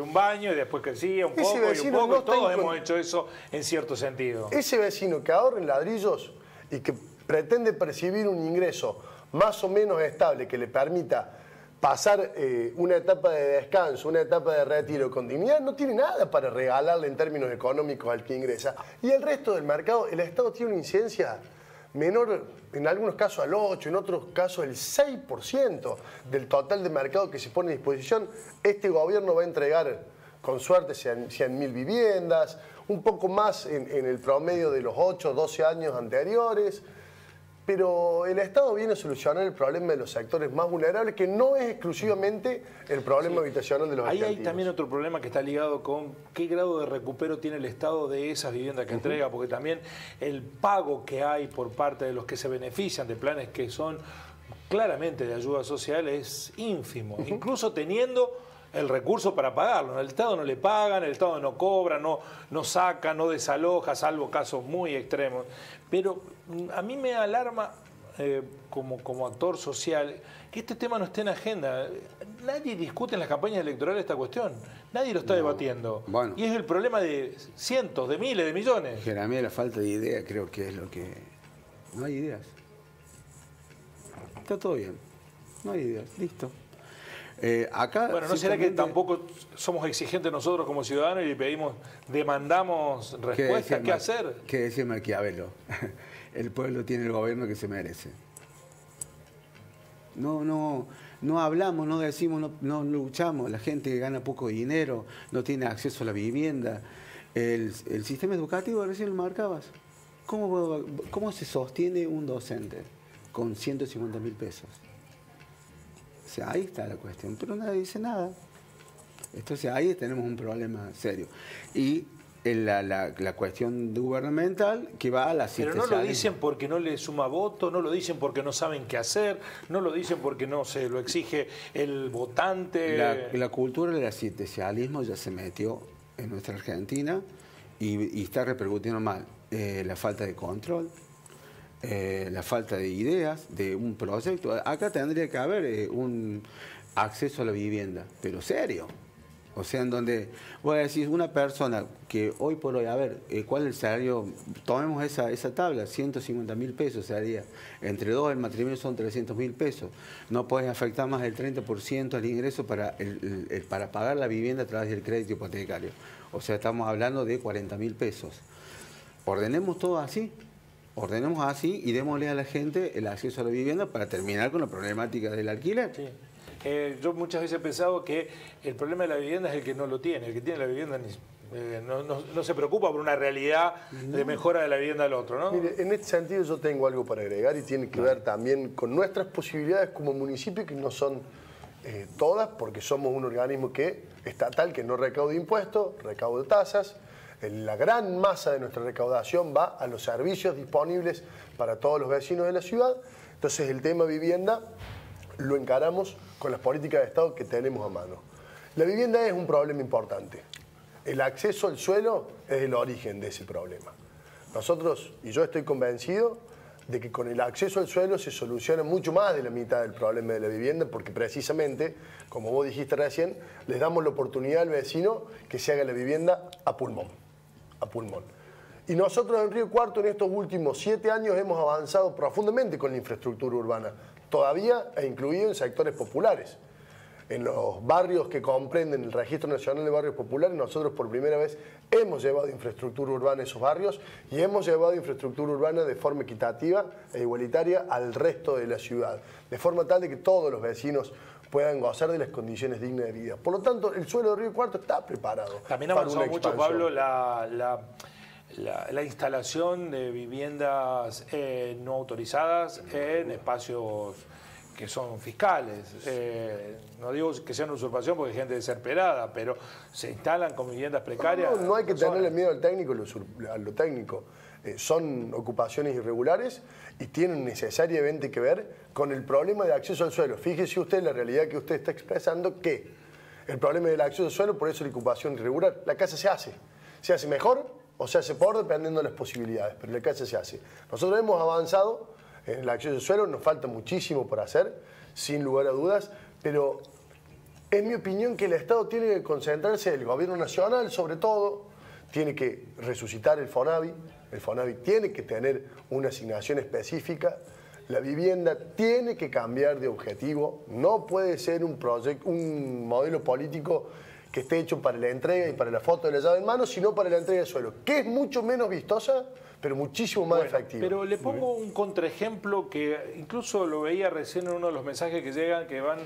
un baño y después crecía un Ese poco y un vecino poco. no Y todos está hemos hecho eso en cierto sentido. ese vecino que ahorra en ladrillos y que pretende percibir un ingreso más o menos estable que le permita pasar una etapa de descanso, una etapa de retiro con dignidad, no tiene nada para regalarle en términos económicos al que ingresa. Y el resto del mercado, el Estado tiene una incidencia menor, en algunos casos al 8%, en otros casos el 6% del total de mercado que se pone a disposición. Este gobierno va a entregar, con suerte, 100.000 viviendas, un poco más en el promedio de los 8 o 12 años anteriores. Pero el Estado viene a solucionar el problema de los sectores más vulnerables, que no es exclusivamente el problema habitacional de los Ahí argentinos. hay también otro problema que está ligado con qué grado de recupero tiene el Estado de esas viviendas que entrega, porque también el pago que hay por parte de los que se benefician de planes que son claramente de ayuda social es ínfimo, incluso teniendo el recurso para pagarlo. El Estado no le pagan, el Estado no cobra, no saca, no desaloja, salvo casos muy extremos. Pero a mí me alarma como actor social que este tema no esté en agenda. Nadie discute en las campañas electorales esta cuestión. Nadie lo está debatiendo. Bueno. Y es el problema de cientos, de miles, de millones. Que a mí la falta de idea creo que es lo que... No hay ideas. Está todo bien. No hay ideas. Listo. Acá, bueno, ¿no será que tampoco somos exigentes nosotros como ciudadanos y le pedimos, demandamos respuesta? ¿Qué hacer? ¿Qué decía Maquiavelo? El pueblo tiene el gobierno que se merece. No hablamos, no decimos, no luchamos. La gente gana poco dinero, no tiene acceso a la vivienda. El sistema educativo, recién lo marcabas. ¿Cómo se sostiene un docente con 150.000 pesos? O sea, ahí está la cuestión, pero nadie dice nada. Entonces ahí tenemos un problema serio. Y la cuestión gubernamental que va a la asistencialismo. Pero no lo dicen porque no le suma voto, no lo dicen porque no saben qué hacer, no lo dicen porque no se lo exige el votante. La cultura del asistencialismo ya se metió en nuestra Argentina y está repercutiendo mal. La falta de control, la falta de ideas de un proyecto. Acá tendría que haber un acceso a la vivienda, pero serio. O sea, en donde voy a decir, una persona que hoy por hoy, a ver, ¿cuál es el salario? Tomemos esa tabla, 150.000 pesos sería. Entre dos el matrimonio son 300.000 pesos. No puedes afectar más del 30% al ingreso para pagar la vivienda a través del crédito hipotecario. O sea, estamos hablando de 40.000 pesos. Ordenemos todo así. Ordenemos así y démosle a la gente el acceso a la vivienda para terminar con la problemática del alquiler. Sí. Yo muchas veces he pensado que el problema de la vivienda es el que no lo tiene. El que tiene la vivienda no se preocupa por una realidad de mejora de la vivienda del otro, ¿no? Mire, en este sentido yo tengo algo para agregar y tiene que ver también con nuestras posibilidades como municipio, que no son todas, porque somos un organismo estatal que no recauda impuestos, recauda tasas. La gran masa de nuestra recaudación va a los servicios disponibles para todos los vecinos de la ciudad. Entonces el tema vivienda lo encaramos con las políticas de Estado que tenemos a mano. La vivienda es un problema importante. El acceso al suelo es el origen de ese problema. Nosotros, y yo estoy convencido, de que con el acceso al suelo se soluciona mucho más de la mitad del problema de la vivienda, porque precisamente, como vos dijiste recién, les damos la oportunidad al vecino que se haga la vivienda a pulmón. A pulmón. Y nosotros en Río Cuarto en estos últimos 7 años hemos avanzado profundamente con la infraestructura urbana, todavía incluido en sectores populares. En los barrios que comprenden el Registro Nacional de Barrios Populares, nosotros por primera vez hemos llevado infraestructura urbana a esos barrios y hemos llevado infraestructura urbana de forma equitativa e igualitaria al resto de la ciudad, de forma tal de que todos los vecinos puedan gozar de las condiciones dignas de vida. Por lo tanto, el suelo de Río Cuarto está preparado. También ha avanzado mucho, Pablo, la instalación de viviendas no autorizadas en espacios que son fiscales. No digo que sea una usurpación porque hay gente desesperada, pero se instalan con viviendas precarias. No hay que tenerle miedo al técnico, a lo técnico. Son ocupaciones irregulares y tienen necesariamente que ver con el problema de acceso al suelo. Fíjese usted la realidad que usted está expresando, que el problema del acceso al suelo, por eso la ocupación irregular. La casa se hace mejor o se hace peor dependiendo de las posibilidades, pero la casa se hace. Nosotros hemos avanzado en el acceso al suelo, nos falta muchísimo por hacer. sin lugar a dudas, pero es mi opinión que el Estado tiene que concentrarse, el gobierno nacional sobre todo, tiene que resucitar el FONAVI tiene que tener una asignación específica, la vivienda tiene que cambiar de objetivo, no puede ser un modelo político que esté hecho para la entrega y para la foto de la llave en mano, sino para la entrega de suelo, que es mucho menos vistosa, pero muchísimo más efectiva. Pero le pongo un contraejemplo que incluso lo veía recién en uno de los mensajes que llegan, que van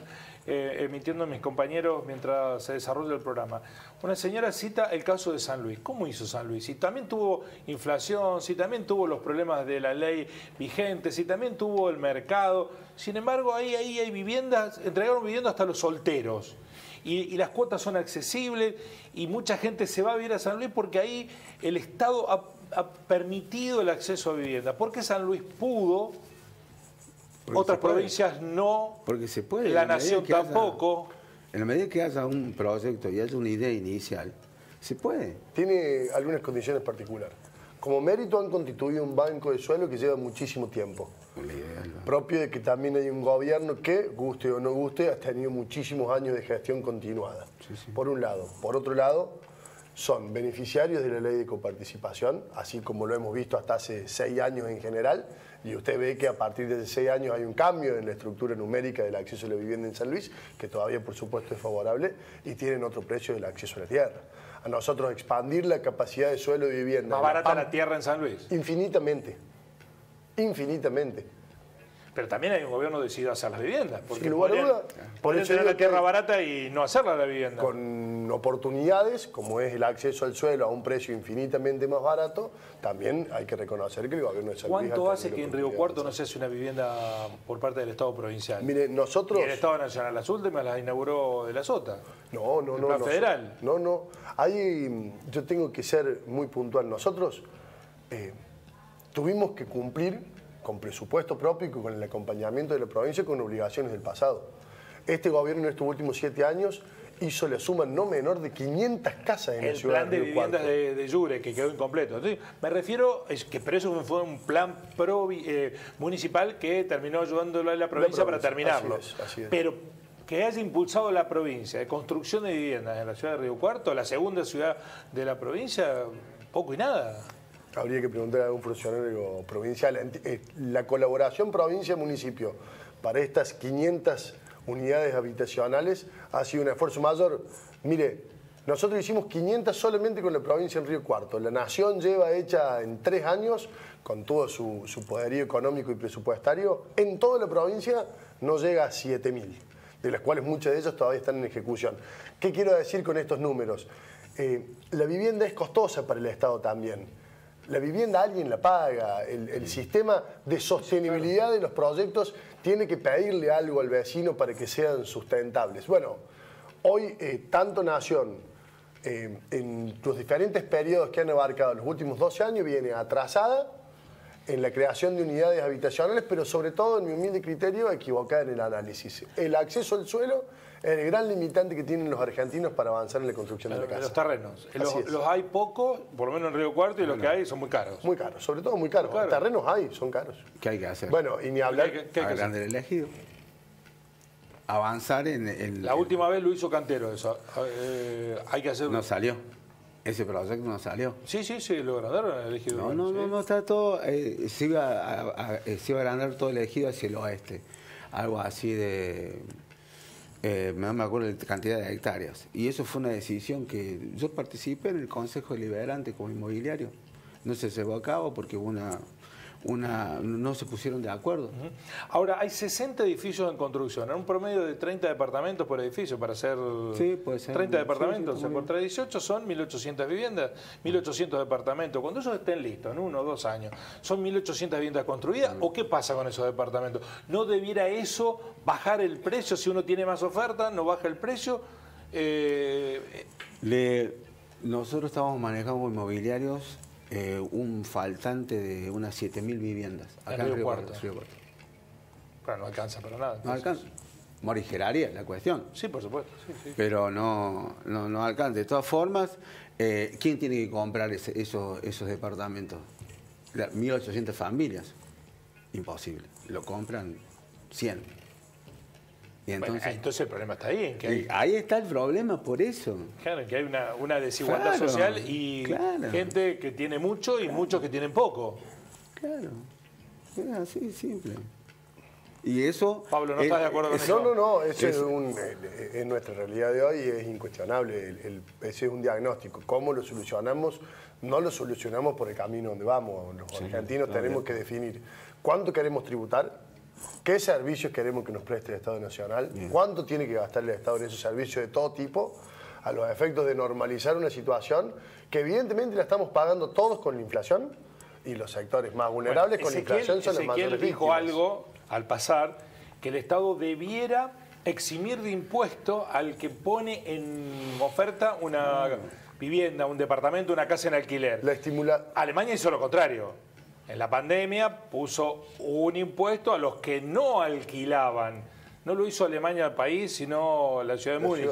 emitiendo mis compañeros mientras se desarrolla el programa. Una señora cita el caso de San Luis. ¿Cómo hizo San Luis? Si también tuvo inflación, si también tuvo los problemas de la ley vigente, si también tuvo el mercado. Sin embargo, ahí hay viviendas, entregaron viviendas hasta los solteros. Y las cuotas son accesibles y mucha gente se va a vivir a San Luis porque ahí el Estado ha permitido el acceso a vivienda. ¿Por qué San Luis pudo? Porque otras provincias no, porque se puede, la nación tampoco. En la medida que haya un proyecto y haya una idea inicial, se puede. Tiene algunas condiciones particulares. Como mérito han constituido un banco de suelo que lleva muchísimo tiempo. Propio de que también hay un gobierno que, guste o no guste, ha tenido muchísimos años de gestión continuada. Por un lado. Por otro lado, son beneficiarios de la ley de coparticipación, así como lo hemos visto hasta hace 6 años en general, y usted ve que a partir de 6 años hay un cambio en la estructura numérica del acceso a la vivienda en San Luis, que todavía por supuesto es favorable, y tienen otro precio del acceso a la tierra. A nosotros expandir la capacidad de suelo de vivienda. ¿Más barata la tierra en San Luis? Infinitamente. Infinitamente. Pero también hay un gobierno decidido a hacer las viviendas. Porque sin lugar a duda, podrían tener la tierra barata y no hacerla la vivienda. Con oportunidades, como es el acceso al suelo a un precio infinitamente más barato, también hay que reconocer que el gobierno de San Luis... ¿Cuánto hace que en Río Cuarto no se hace una vivienda por parte del Estado provincial? Mire, nosotros... Y el Estado Nacional, las últimas las inauguró de la Sota. No. ¿El federal? No. Ahí yo tengo que ser muy puntual. Nosotros tuvimos que cumplir con presupuesto propio y con el acompañamiento de la provincia con obligaciones del pasado. Este gobierno en estos últimos 7 años hizo la suma no menor de 500 casas en la ciudad de Río Cuarto. El plan de viviendas de Llure, que quedó incompleto. Entonces, me refiero, pero eso fue un plan municipal que terminó ayudándolo a la provincia para terminarlo. Así es. Pero que haya impulsado la provincia de construcción de viviendas en la ciudad de Río Cuarto, la segunda ciudad de la provincia, poco y nada. Habría que preguntar a algún funcionario provincial. La colaboración provincia-municipio para estas 500 unidades habitacionales ha sido un esfuerzo mayor. Mire, nosotros hicimos 500 solamente con la provincia en Río Cuarto. La nación lleva hecha en 3 años, con todo su poderío económico y presupuestario, en toda la provincia no llega a 7.000, de las cuales muchas de ellas todavía están en ejecución. ¿Qué quiero decir con estos números? La vivienda es costosa para el Estado también. La vivienda alguien la paga, el sistema de sostenibilidad de los proyectos tiene que pedirle algo al vecino para que sean sustentables. Bueno, hoy tanto Nación, en los diferentes periodos que han abarcado los últimos 12 años, viene atrasada en la creación de unidades habitacionales, pero sobre todo, en mi humilde criterio, equivocada en el análisis. El acceso al suelo es el gran limitante que tienen los argentinos para avanzar en la construcción de la casa. Los terrenos. Los hay pocos, por lo menos en Río Cuarto, y los que hay son muy caros. Muy caros, sobre todo muy caros. Los terrenos hay, son caros. ¿Qué hay que hacer? Bueno, y ni hablar... ¿Qué hay que agrandar el ejido. Avanzar en... La última vez lo hizo Cantero eso. Hay que hacerlo. No salió. Ese proyecto no salió. Sí, lo agrandaron el ejido. No, está todo... se iba a agrandar todo el ejido hacia el oeste. Algo así de... no me acuerdo la cantidad de hectáreas. Y eso fue una decisión que yo participé en el Consejo Deliberante como inmobiliario. No se llevó a cabo porque hubo no se pusieron de acuerdo. Ahora, hay 60 edificios en construcción, en un promedio de 30 departamentos por edificio para hacer... Sí, puede ser. 30 departamentos, sí, o sea, por 18 son 1.800 viviendas, 1.800 departamentos. Cuando esos estén listos, en 1 o 2 años, ¿son 1.800 viviendas construidas o qué pasa con esos departamentos? ¿No debiera eso bajar el precio? Si uno tiene más oferta, ¿no baja el precio? Nosotros estábamos manejando como inmobiliarios un faltante de unas 7.000 viviendas acá en Río Cuarto. Claro, no alcanza para nada. Entonces. No alcanza. Morigeraria la cuestión. Sí, por supuesto. Sí. Pero no alcanza. De todas formas, ¿quién tiene que comprar esos departamentos? 1.800 familias. Imposible. Lo compran 100. Y entonces el problema está ahí. En que hay, ahí está el problema, por eso. claro, que hay una desigualdad social y gente que tiene mucho y muchos que tienen poco. Claro, es así simple. Y eso... Pablo, ¿no estás de acuerdo con eso? No, eso es nuestra realidad de hoy y es incuestionable. Ese es un diagnóstico. ¿Cómo lo solucionamos? No lo solucionamos por el camino donde vamos. Los argentinos tenemos que definir cuánto queremos tributar, qué servicios queremos que nos preste el Estado Nacional, cuánto tiene que gastar el Estado en esos servicios de todo tipo, a los efectos de normalizar una situación que evidentemente la estamos pagando todos con la inflación y los sectores más vulnerables con la inflación son los mayores víctimas. Dijo algo al pasar, que el Estado debiera eximir de impuesto al que pone en oferta una vivienda, un departamento, una casa en alquiler. Alemania hizo lo contrario. En la pandemia puso un impuesto a los que no alquilaban. No lo hizo Alemania al país, sino la ciudad de Múnich.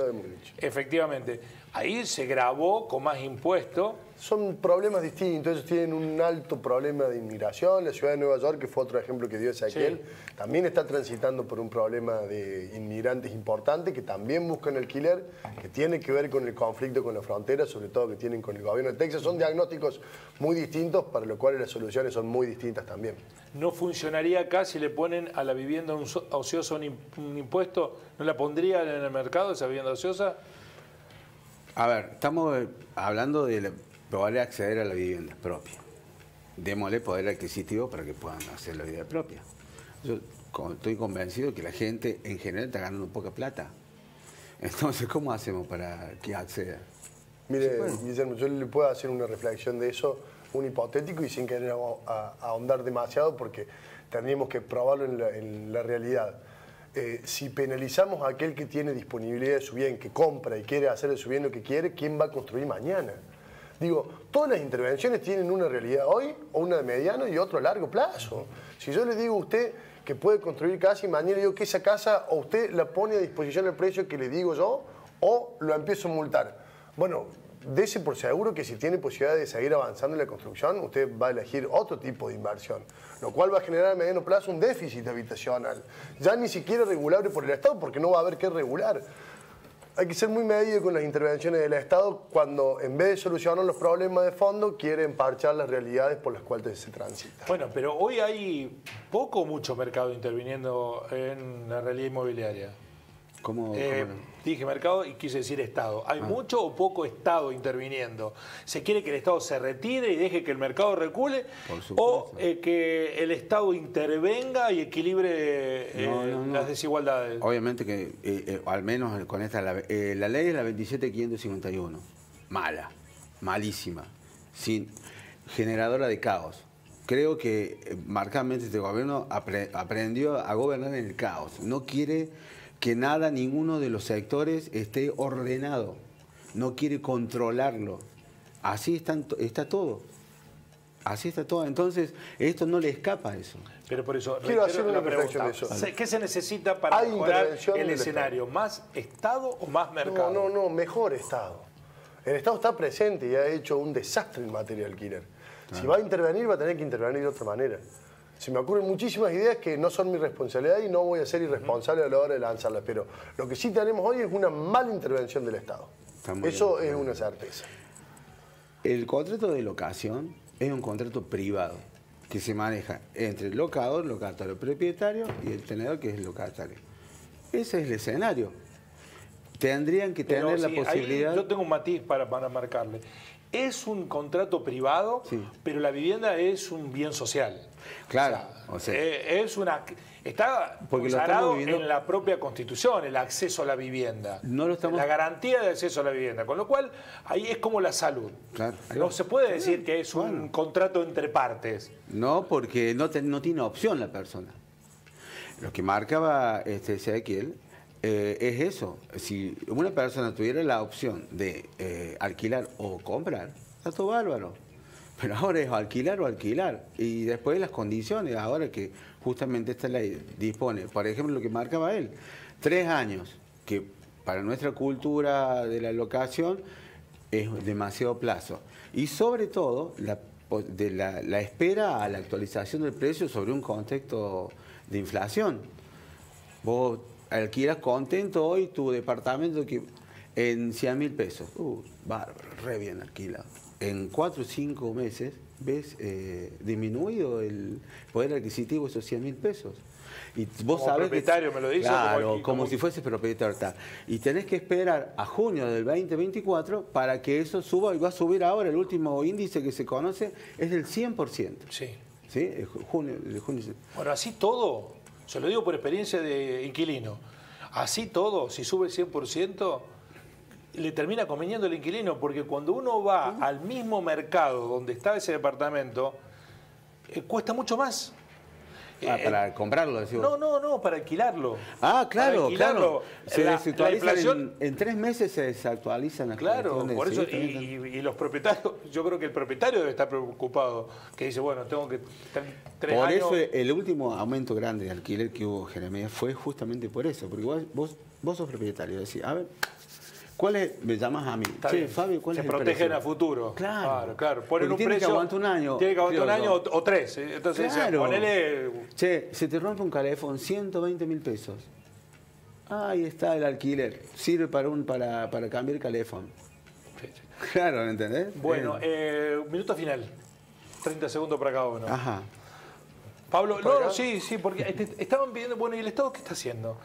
Efectivamente. Ahí se gravó con más impuesto. Son problemas distintos. Ellos tienen un alto problema de inmigración. La ciudad de Nueva York, que fue otro ejemplo que dio Ezequiel, también está transitando por un problema de inmigrantes importante que también buscan alquiler, que tiene que ver con el conflicto con la frontera, sobre todo que tienen con el gobierno de Texas. Son diagnósticos muy distintos, para lo cual las soluciones son muy distintas también. ¿No funcionaría acá si le ponen a la vivienda ociosa un impuesto? ¿No la pondrían en el mercado esa vivienda ociosa? A ver, estamos hablando de poder acceder a la vivienda propia. Démosle poder adquisitivo para que puedan hacer la vivienda propia. Yo estoy convencido que la gente en general está ganando poca plata. Entonces, ¿cómo hacemos para que acceda? Mire, Guillermo, yo le puedo hacer una reflexión de eso, un hipotético y sin querer ahondar demasiado porque tendríamos que probarlo en la realidad. Si penalizamos a aquel que tiene disponibilidad de su bien, que compra y quiere hacer de su bien lo que quiere, ¿quién va a construir mañana? Digo, todas las intervenciones tienen una realidad hoy, o una de mediano y otro a largo plazo. Si yo le digo a usted que puede construir casa y mañana le digo que esa casa o usted la pone a disposición al precio que le digo yo o lo empiezo a multar. Bueno, dese por seguro que si tiene posibilidad de seguir avanzando en la construcción, usted va a elegir otro tipo de inversión, lo cual va a generar a mediano plazo un déficit habitacional, ya ni siquiera regulable por el Estado, porque no va a haber que regular. Hay que ser muy medido con las intervenciones del Estado cuando, en vez de solucionar los problemas de fondo, quieren parchar las realidades por las cuales se transita. Bueno, pero hoy hay poco o mucho mercado interviniendo en la realidad inmobiliaria. ¿Cómo? Dije mercado y quise decir Estado. ¿Hay mucho o poco Estado interviniendo? ¿Se quiere que el Estado se retire y deje que el mercado recule? ¿O que el Estado intervenga y equilibre las desigualdades? Obviamente que, al menos con esta, la ley es la 27.551. Mala, malísima, generadora de caos. Creo que marcadamente este gobierno aprendió a gobernar en el caos. No quiere que nada, ninguno de los sectores esté ordenado. No quiere controlarlo. Así está todo. Así está todo. Entonces, esto no le escapa a eso. Pero por eso, quiero hacer una pregunta. ¿Qué se necesita para mejorar el escenario? ¿Más Estado o más mercado? No, mejor Estado. El Estado está presente y ha hecho un desastre en materia de alquiler. Si va a intervenir, va a tener que intervenir de otra manera. Se me ocurren muchísimas ideas que no son mi responsabilidad y no voy a ser irresponsable a la hora de lanzarlas, pero lo que sí tenemos hoy es una mala intervención del Estado. Eso es una certeza. El contrato de locación es un contrato privado que se maneja entre el locador, locatario propietario y el tenedor, que es el locatario. Ese es el escenario. Tendrían que tener la posibilidad... Yo tengo un matiz para marcarle. Es un contrato privado, pero la vivienda es un bien social. Claro. Está consagrado en la propia Constitución, el acceso a la vivienda. La garantía de acceso a la vivienda. Con lo cual, ahí es como la salud. Claro. No se puede decir que es un contrato entre partes. No, porque no tiene opción la persona. Lo que marcaba Ezequiel es eso. Si una persona tuviera la opción de alquilar o comprar, está todo bárbaro. Pero ahora es alquilar o alquilar. Y después las condiciones, ahora que justamente esta ley dispone, por ejemplo, lo que marcaba él, 3 años, que para nuestra cultura de la locación es demasiado plazo. Y sobre todo, la espera a la actualización del precio sobre un contexto de inflación. Vos alquilas contento hoy tu departamento en 100.000 pesos. Bárbaro, re bien alquilado. En 4 o 5 meses ves disminuido el poder adquisitivo de esos 100.000 pesos. Y vos como sabés propietario que, me lo dice. claro, como si fuese propietario. Y tenés que esperar a junio del 2024 para que eso suba, y va a subir ahora. El último índice que se conoce es del 100%. Sí. ¿Sí? De junio. Bueno, así todo, se lo digo por experiencia de inquilino, así todo, si sube el 100%, le termina conveniendo el inquilino, porque cuando uno va al mismo mercado donde está ese departamento, cuesta mucho más. Para comprarlo, decimos. No, para alquilarlo. Ah, claro, para alquilarlo. claro. Se desactualizan inflación, en 3 meses se desactualizan las claro, cuestiones, por eso, ¿sí? y los propietarios, yo creo que el propietario debe estar preocupado, que dice, bueno, tengo que 3 por años. eso el último aumento grande de alquiler que hubo, Jeremías, fue justamente por eso, porque vos sos propietario, decís, a ver, ¿cuál es? Me llamas a mí. Está Che, bien. Fabio, ¿cuál se es el precio? protegen a futuro. Claro. Ponen Porque un tiene precio. que aguantar un año. Tiene que aguantar un año creo o 3. Entonces, Claro. ponele. Che, se te rompe un calefón, 120.000 pesos. Ahí está el alquiler. Sirve para cambiar el calefón. Claro, ¿me entendés? Bueno, minuto final. 30 segundos para cada uno. Ajá. Pablo, no, sí, porque estaban pidiendo, bueno, ¿y el Estado qué está haciendo?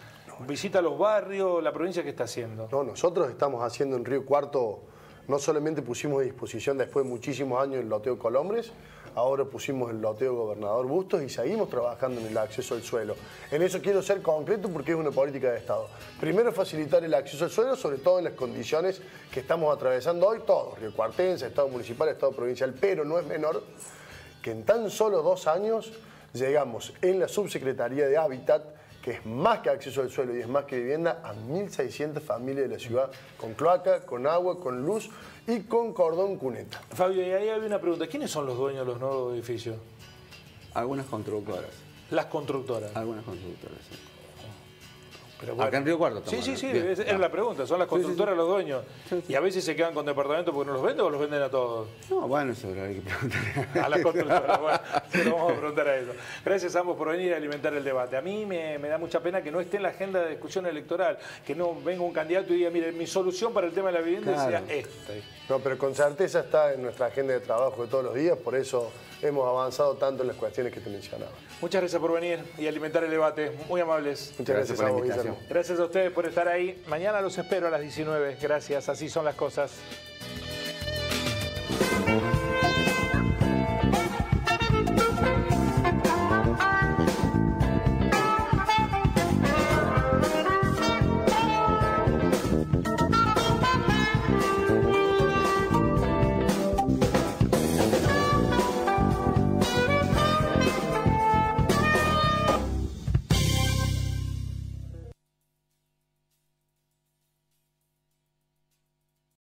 Visita a los barrios, la provincia, ¿qué está haciendo? No, nosotros estamos haciendo en Río Cuarto, no solamente pusimos a disposición después de muchísimos años el loteo Colombres, ahora pusimos el loteo Gobernador Bustos y seguimos trabajando en el acceso al suelo. En eso quiero ser concreto porque es una política de Estado. Primero, facilitar el acceso al suelo, sobre todo en las condiciones que estamos atravesando hoy todos, riocuartense, Estado municipal, Estado provincial, pero no es menor que en tan solo 2 años llegamos en la Subsecretaría de Hábitat, que es más que acceso al suelo y es más que vivienda, a 1.600 familias de la ciudad, con cloaca, con agua, con luz y con cordón cuneta. Fabio, y ahí hay una pregunta. ¿Quiénes son los dueños de los nuevos edificios? Algunas constructoras. Las constructoras. Algunas constructoras, sí. Pero bueno. Acá en Río Cuarto. Sí, estamos sí, hablando. Bien. es la pregunta. ¿Son las constructoras los dueños? Sí, sí. Y a veces se quedan con departamentos porque no los venden o los venden a todos. No, bueno, eso hay que preguntar. A las constructoras. Bueno, se lo vamos a preguntar a eso. Gracias a ambos por venir a alimentar el debate. A mí me da mucha pena que no esté en la agenda de discusión electoral, que no venga un candidato y diga, mire, mi solución para el tema de la vivienda Claro. sea esta. No, pero con certeza está en nuestra agenda de trabajo de todos los días, por eso hemos avanzado tanto en las cuestiones que te mencionaba. Muchas gracias por venir y alimentar el debate. Muy amables. Muchas gracias por a la vos, invitación. Guillermo. Gracias a ustedes por estar ahí. Mañana los espero a las 19. Gracias, así son las cosas.